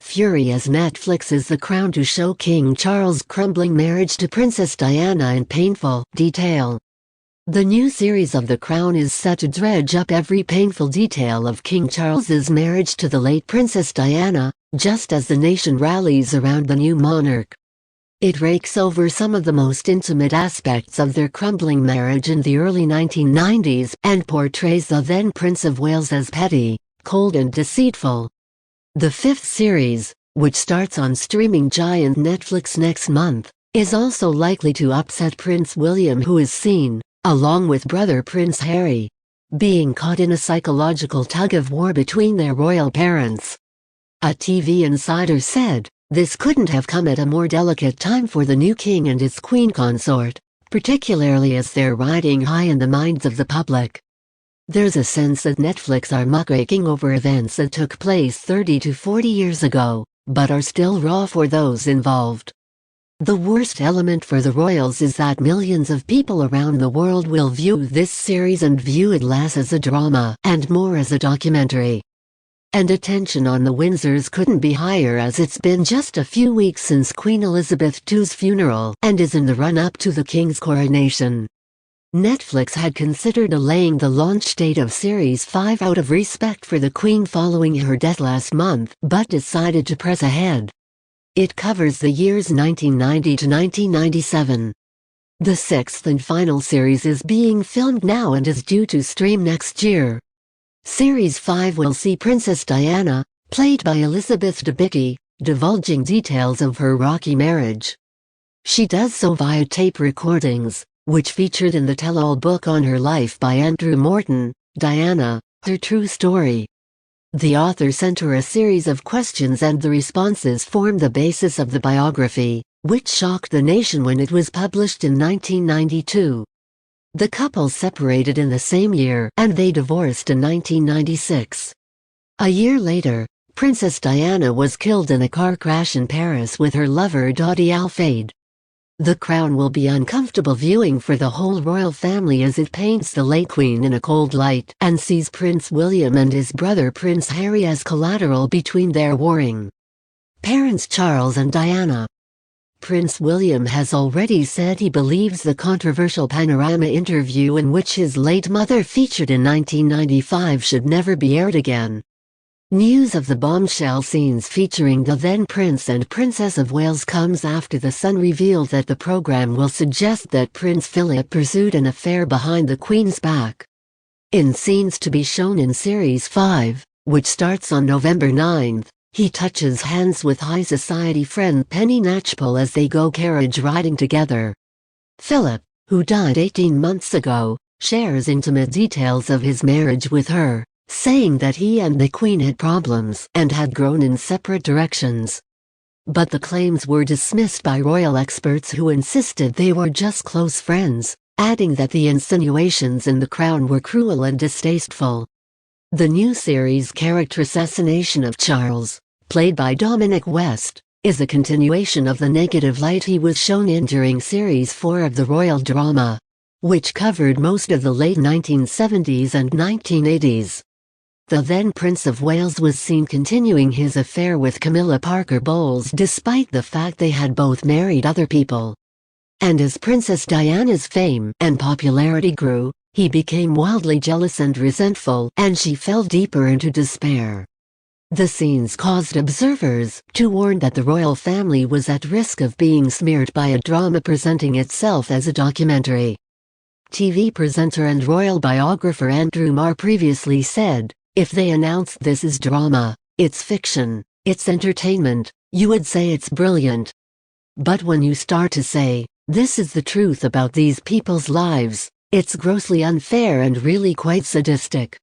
fury as Netflix's The Crown to show King Charles' crumbling marriage to Princess Diana in painful detail. The new series of The Crown is set to dredge up every painful detail of King Charles's marriage to the late Princess Diana, just as the nation rallies around the new monarch. It rakes over some of the most intimate aspects of their crumbling marriage in the early 1990s and portrays the then Prince of Wales as petty, cold and deceitful. The fifth series, which starts on streaming giant Netflix next month, is also likely to upset Prince William, who is seen, along with brother Prince Harry, being caught in a psychological tug-of-war between their royal parents. A TV insider said, "This couldn't have come at a more delicate time for the new king and his queen consort, particularly as they're riding high in the minds of the public." There's a sense that Netflix are muckraking over events that took place 30 to 40 years ago, but are still raw for those involved. The worst element for the royals is that millions of people around the world will view this series and view it less as a drama and more as a documentary. And attention on the Windsors couldn't be higher, as it's been just a few weeks since Queen Elizabeth II's funeral and is in the run-up to the King's coronation. Netflix had considered delaying the launch date of Series 5 out of respect for the Queen following her death last month, but decided to press ahead. It covers the years 1990 to 1997. The sixth and final series is being filmed now and is due to stream next year. Series 5 will see Princess Diana, played by Elizabeth Debicki, divulging details of her rocky marriage. She does so via tape recordings, which featured in the tell-all book on her life by Andrew Morton, Diana, Her True Story. The author sent her a series of questions and the responses formed the basis of the biography, which shocked the nation when it was published in 1992. The couple separated in the same year and they divorced in 1996. A year later, Princess Diana was killed in a car crash in Paris with her lover Dodi Al Fayed. The Crown will be uncomfortable viewing for the whole royal family as it paints the late Queen in a cold light and sees Prince William and his brother Prince Harry as collateral between their warring parents Charles and Diana. Prince William has already said he believes the controversial Panorama interview in which his late mother featured in 1995 should never be aired again. News of the bombshell scenes featuring the then Prince and Princess of Wales comes after The Sun revealed that the program will suggest that Prince Philip pursued an affair behind the Queen's back. In scenes to be shown in Series 5, which starts on November 9th, he touches hands with high society friend Penny Knatchbull as they go carriage riding together. Philip, who died 18 months ago, shares intimate details of his marriage with her, saying that he and the Queen had problems and had grown in separate directions. But the claims were dismissed by royal experts who insisted they were just close friends, adding that the insinuations in The Crown were cruel and distasteful. The new series character Assassination of Charles, played by Dominic West, is a continuation of the negative light he was shown in during Series 4 of the royal drama, which covered most of the late 1970s and 1980s. The then Prince of Wales was seen continuing his affair with Camilla Parker Bowles despite the fact they had both married other people. And as Princess Diana's fame and popularity grew, he became wildly jealous and resentful, and she fell deeper into despair. The scenes caused observers to warn that the royal family was at risk of being smeared by a drama presenting itself as a documentary. TV presenter and royal biographer Andrew Marr previously said, "If they announced this is drama, it's fiction, it's entertainment, you would say it's brilliant. But when you start to say, this is the truth about these people's lives, it's grossly unfair and really quite sadistic.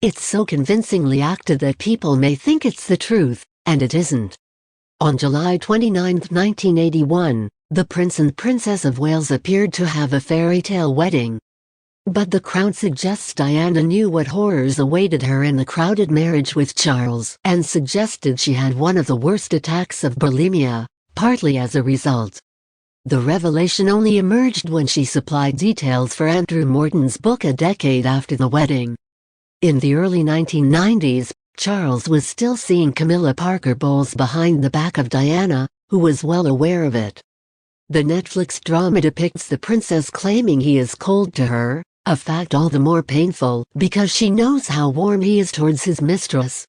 It's so convincingly acted that people may think it's the truth, and it isn't." On July 29, 1981, the Prince and Princess of Wales appeared to have a fairy tale wedding. But The Crown suggests Diana knew what horrors awaited her in the crowded marriage with Charles and suggested she had one of the worst attacks of bulimia, partly as a result. The revelation only emerged when she supplied details for Andrew Morton's book a decade after the wedding. In the early 1990s, Charles was still seeing Camilla Parker Bowles behind the back of Diana, who was well aware of it. The Netflix drama depicts the princess claiming he is cold to her, a fact all the more painful because she knows how warm he is towards his mistress.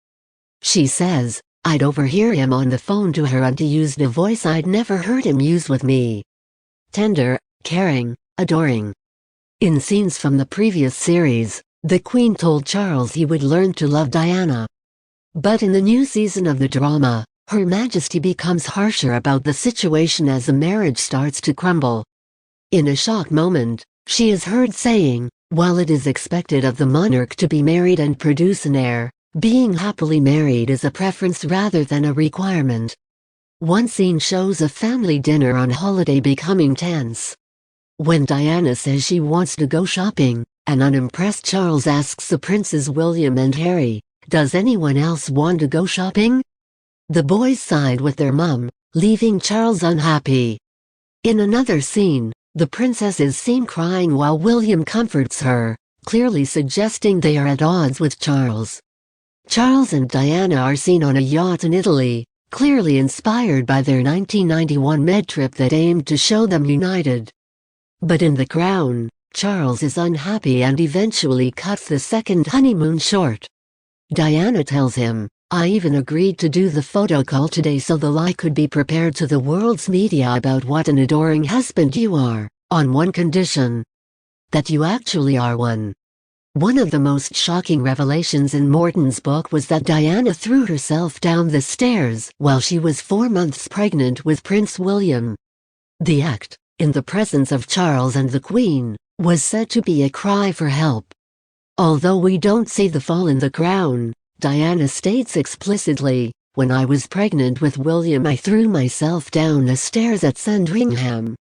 She says, "I'd overhear him on the phone to her and he used a voice I'd never heard him use with me. Tender, caring, adoring." In scenes from the previous series, the Queen told Charles he would learn to love Diana. But in the new season of the drama, Her Majesty becomes harsher about the situation as the marriage starts to crumble. In a shock moment, she is heard saying, "While it is expected of the monarch to be married and produce an heir, being happily married is a preference rather than a requirement." One scene shows a family dinner on holiday becoming tense. When Diana says she wants to go shopping, an unimpressed Charles asks the princes William and Harry, "Does anyone else want to go shopping?" The boys side with their mum, leaving Charles unhappy. In another scene, the princess is seen crying while William comforts her, clearly suggesting they are at odds with Charles. Charles and Diana are seen on a yacht in Italy, clearly inspired by their 1991 Med trip that aimed to show them united. But in The Crown, Charles is unhappy and eventually cuts the second honeymoon short. Diana tells him, "I even agreed to do the photo call today so the lie could be prepared to the world's media about what an adoring husband you are, on one condition. That you actually are one." One of the most shocking revelations in Morton's book was that Diana threw herself down the stairs while she was 4 months pregnant with Prince William. The act, in the presence of Charles and the Queen, was said to be a cry for help. Although we don't see the fall in The Crown, Diana states explicitly, "When I was pregnant with William I threw myself down the stairs at Sandringham.